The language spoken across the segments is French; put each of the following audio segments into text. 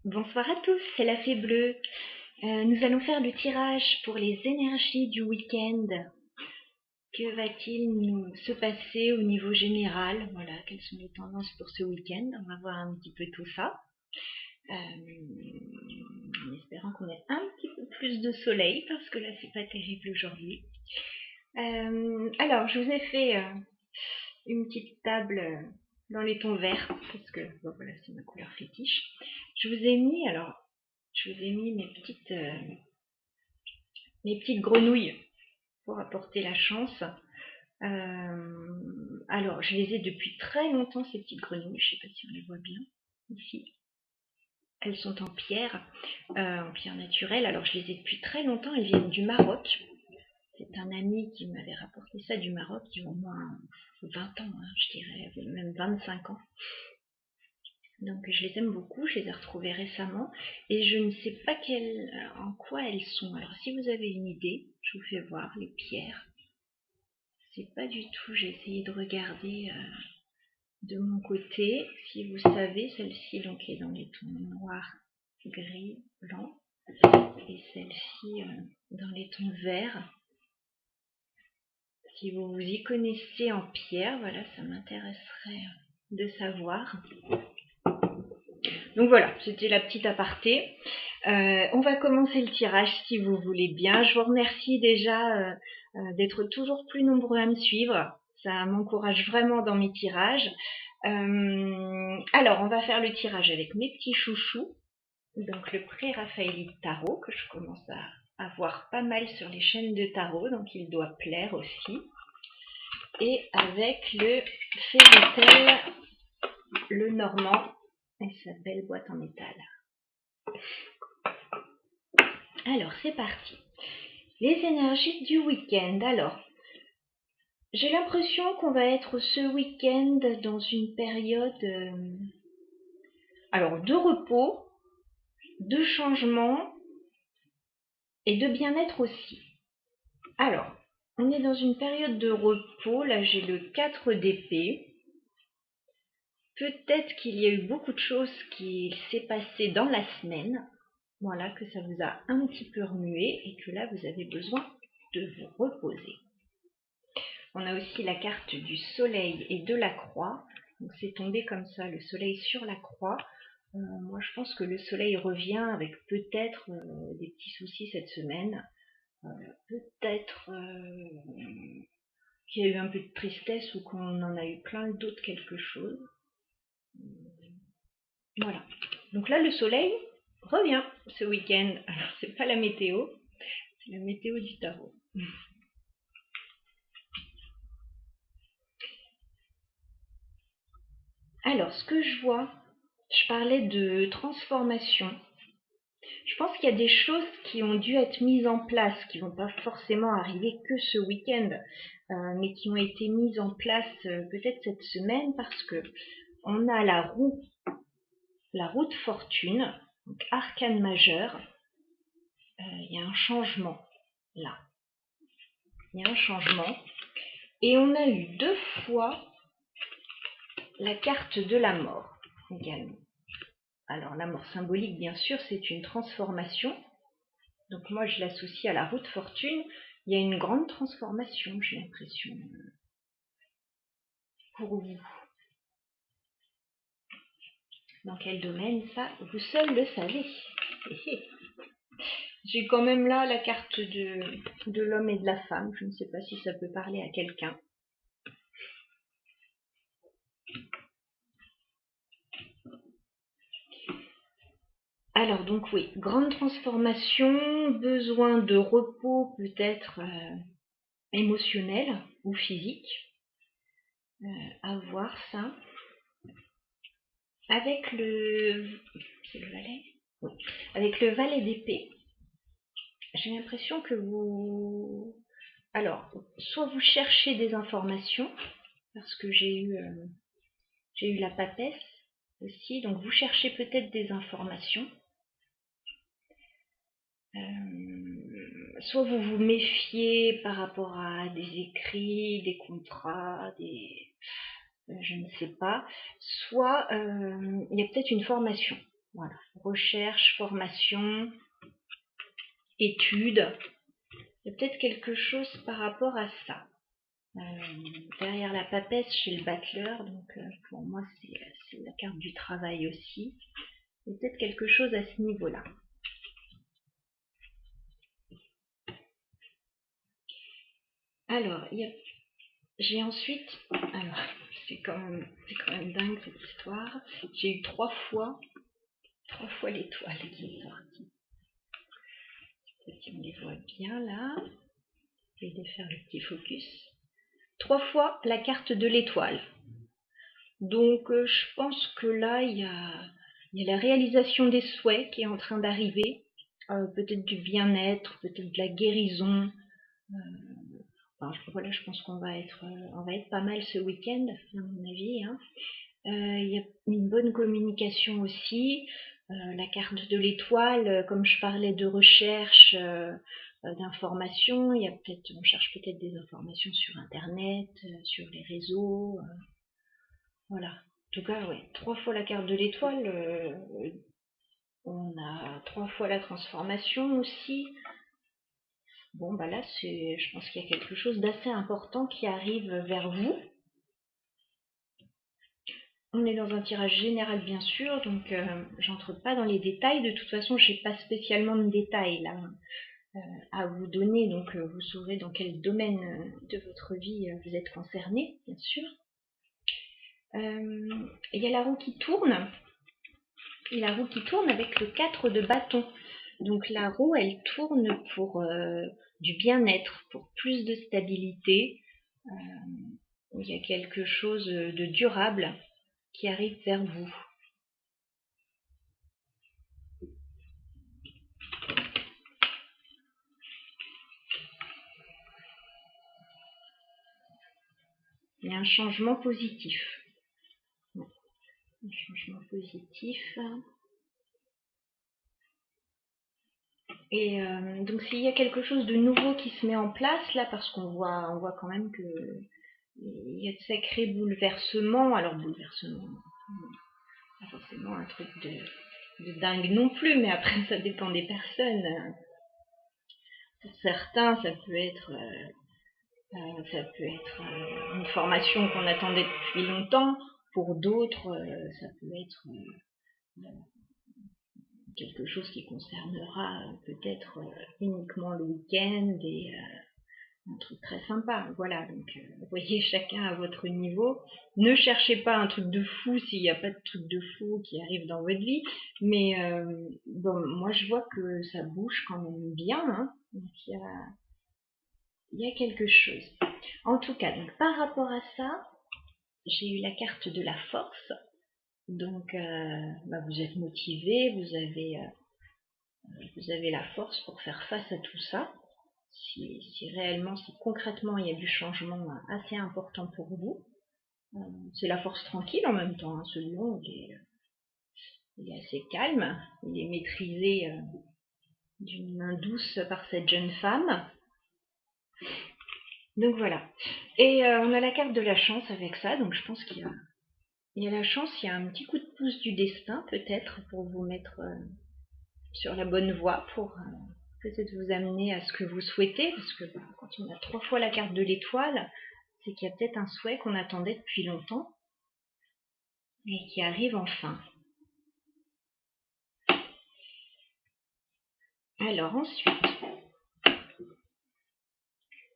Bonsoir à tous, c'est la Fée Bleue. Nous allons faire le tirage pour les énergies du week-end. Que va-t-il nous se passer au niveau général? Voilà, quelles sont les tendances pour ce week-end? On va voir un petit peu tout ça. En espérant qu'on ait un petit peu plus de soleil, parce que là, c'est pas terrible aujourd'hui. Alors, je vous ai fait une petite table dans les tons verts, parce que bon, voilà, c'est ma couleur fétiche. Je vous ai mis mes petites grenouilles pour apporter la chance. Alors, je les ai depuis très longtemps, ces petites grenouilles. Je ne sais pas si on les voit bien ici. Elles sont en pierre naturelle. Alors, je les ai depuis très longtemps. Elles viennent du Maroc. C'est un ami qui m'avait rapporté ça du Maroc, il y a au moins 20 ans, je dirais, même 25 ans. Donc je les aime beaucoup, je les ai retrouvées récemment et je ne sais pas en quoi elles sont. Alors si vous avez une idée, je vous fais voir les pierres. C'est pas du tout, j'ai essayé de regarder de mon côté. Si vous savez, celle-ci donc est dans les tons noirs, gris, blanc et celle-ci dans les tons verts. Si vous vous y connaissez en pierre, voilà, ça m'intéresserait de savoir. Donc voilà, c'était la petite aparté. On va commencer le tirage si vous voulez bien. Je vous remercie déjà d'être toujours plus nombreux à me suivre. Ça m'encourage vraiment dans mes tirages. Alors, on va faire le tirage avec mes petits chouchous. Donc le pré-raphaélite tarot que je commence à voir pas mal sur les chaînes de tarot, donc il doit plaire aussi. Et avec le Fairytale, le normand et sa belle boîte en métal. Alors c'est parti. Les énergies du week-end. Alors, j'ai l'impression qu'on va être ce week-end dans une période de repos, de changement et de bien-être aussi. Alors, on est dans une période de repos. Là, j'ai le 4 d'épée. Peut-être qu'il y a eu beaucoup de choses qui s'est passé dans la semaine. Voilà, que ça vous a un petit peu remué et que là, vous avez besoin de vous reposer. On a aussi la carte du soleil et de la croix. Donc c'est tombé comme ça, le soleil sur la croix. Moi, je pense que le soleil revient avec peut-être des petits soucis cette semaine. Peut-être qu'il y a eu un peu de tristesse ou qu'on en a eu plein d'autres quelque chose. Voilà. Donc là, le soleil revient ce week-end. Alors, c'est pas la météo, c'est la météo du tarot. Alors, ce que je vois, je parlais de transformation. Je pense qu'il y a des choses qui ont dû être mises en place, qui vont pas forcément arriver que ce week-end, mais qui ont été mises en place peut-être cette semaine parce que on a la roue de fortune, donc arcane majeur. Il y a un changement là. Il y a un changement. Et on a eu 2 fois la carte de la mort également. Alors la mort symbolique, bien sûr, c'est une transformation. Donc moi, je l'associe à la roue de fortune. Il y a une grande transformation, j'ai l'impression, pour vous. Dans quel domaine, ça, vous seul le savez. J'ai quand même là la carte de l'homme et de la femme. Je ne sais pas si ça peut parler à quelqu'un. Alors donc oui, grande transformation, besoin de repos peut-être émotionnel ou physique. À voir ça. Avec c'est le valet? Oui. Avec le valet d'épée, j'ai l'impression que soit vous cherchez des informations, parce que j'ai eu la papesse aussi, donc vous cherchez peut-être des informations. Soit vous vous méfiez par rapport à des écrits, des contrats, je ne sais pas. Soit il y a peut-être une formation. Voilà, recherche, formation, études. Il y a peut-être quelque chose par rapport à ça. Derrière la papesse chez le battleur, donc pour moi c'est la carte du travail aussi. Il y a peut-être quelque chose à ce niveau-là. Alors, j'ai ensuite, alors c'est quand même dingue cette histoire. J'ai eu trois fois l'étoile qui est sortie. Si on les voit bien là, je vais faire le petit focus. 3 fois la carte de l'étoile. Donc je pense que là il y a la réalisation des souhaits qui est en train d'arriver, peut-être du bien-être, peut-être de la guérison. Enfin, voilà, je pense qu'on va être pas mal ce week-end, à mon avis. Hein. Il y a une bonne communication aussi. La carte de l'étoile, comme je parlais de recherche, d'informations, on cherche peut-être des informations sur Internet, sur les réseaux. Voilà. En tout cas, ouais, 3 fois la carte de l'étoile. On a 3 fois la transformation aussi. Bon, bah là, je pense qu'il y a quelque chose d'assez important qui arrive vers vous. On est dans un tirage général, bien sûr, donc j'entre pas dans les détails. De toute façon, j'ai pas spécialement de détails là à vous donner, donc vous saurez dans quel domaine de votre vie vous êtes concerné, bien sûr. Il y a la roue qui tourne. Et la roue qui tourne avec le 4 de bâton. Donc la roue, elle tourne pour du bien-être, pour plus de stabilité. Il y a quelque chose de durable qui arrive vers vous. Il y a un changement positif. Un changement positif. Et donc s'il y a quelque chose de nouveau qui se met en place là, parce qu'on voit quand même que il y a de sacrés bouleversements. Alors bouleversements, pas forcément un truc de dingue non plus, mais après ça dépend des personnes. Pour certains, ça peut être une formation qu'on attendait depuis longtemps. Pour d'autres, ça peut être quelque chose qui concernera peut-être uniquement le week-end et un truc très sympa. Voilà, donc vous voyez, chacun à votre niveau. Ne cherchez pas un truc de fou s'il n'y a pas de truc de fou qui arrive dans votre vie, mais bon, moi je vois que ça bouge quand même bien, hein. Donc il y a quelque chose. En tout cas, donc par rapport à ça, j'ai eu la carte de la force. Donc vous êtes motivé, vous avez la force pour faire face à tout ça. Si concrètement il y a du changement assez important pour vous, c'est la force tranquille en même temps. Hein. Ce lion, il est assez calme, il est maîtrisé d'une main douce par cette jeune femme. Donc voilà. Et on a la carte de la chance avec ça, donc je pense qu'il y a la chance, il y a un petit coup de pouce du destin peut-être pour vous mettre sur la bonne voie, pour peut-être vous amener à ce que vous souhaitez, parce que quand on a 3 fois la carte de l'étoile, c'est qu'il y a peut-être un souhait qu'on attendait depuis longtemps et qui arrive enfin. Alors ensuite,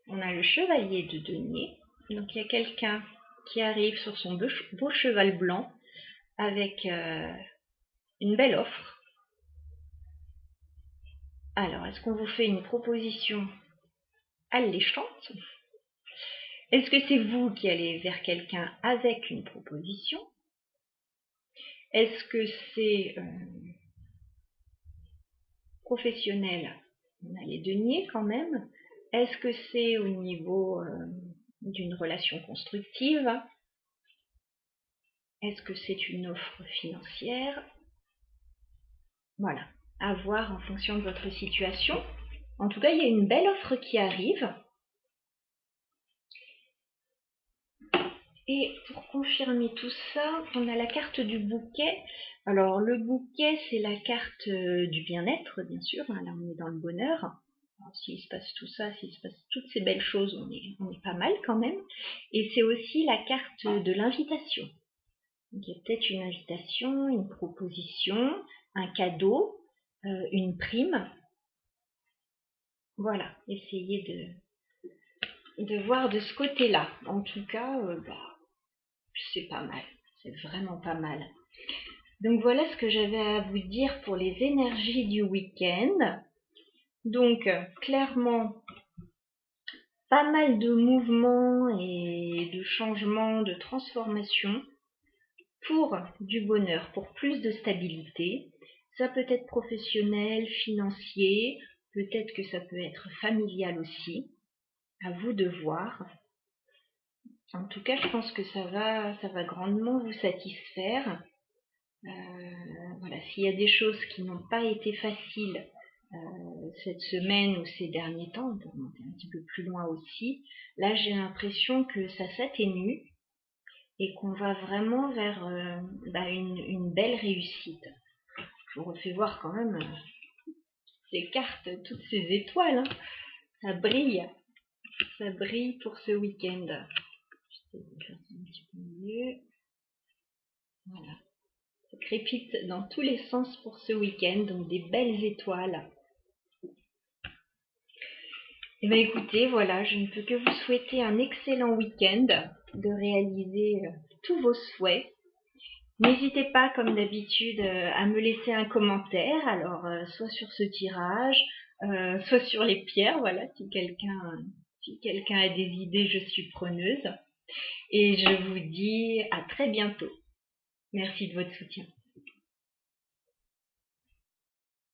on a le chevalier de denier. Donc il y a quelqu'un qui arrive sur son beau cheval blanc avec une belle offre. Alors, est-ce qu'on vous fait une proposition alléchante? Est-ce que c'est vous qui allez vers quelqu'un avec une proposition? Est-ce que c'est professionnel? On a les deniers quand même. Est-ce que c'est au niveau d'une relation constructive? Est-ce que c'est une offre financière? Voilà, à voir en fonction de votre situation. En tout cas, il y a une belle offre qui arrive. Et pour confirmer tout ça, on a la carte du bouquet. Alors le bouquet, c'est la carte du bien-être, bien sûr. Hein, là, on est dans le bonheur. S'il se passe tout ça, s'il se passe toutes ces belles choses, on est pas mal quand même. Et c'est aussi la carte de l'invitation. Donc, il y a peut-être une invitation, une proposition, un cadeau, une prime. Voilà, essayez de voir de ce côté-là. En tout cas, c'est pas mal. C'est vraiment pas mal. Donc voilà ce que j'avais à vous dire pour les énergies du week-end. Donc clairement, pas mal de mouvements et de changements, de transformations pour du bonheur, pour plus de stabilité. Ça peut être professionnel, financier, peut-être que ça peut être familial aussi. À vous de voir. En tout cas, je pense que ça va grandement vous satisfaire. Voilà, s'il y a des choses qui n'ont pas été faciles cette semaine ou ces derniers temps, on peut remonter un petit peu plus loin aussi, là j'ai l'impression que ça s'atténue et qu'on va vraiment vers une belle réussite. Je vous refais voir quand même ces cartes, toutes ces étoiles, hein. Ça brille pour ce week-end. Je vais faire ça un petit peu mieux. Voilà. Ça crépite dans tous les sens pour ce week-end, donc des belles étoiles. Et bien écoutez, voilà, je ne peux que vous souhaiter un excellent week-end, de réaliser tous vos souhaits. N'hésitez pas, comme d'habitude, à me laisser un commentaire, alors soit sur ce tirage, soit sur les pierres, voilà, si quelqu'un a des idées, je suis preneuse. Et je vous dis à très bientôt. Merci de votre soutien.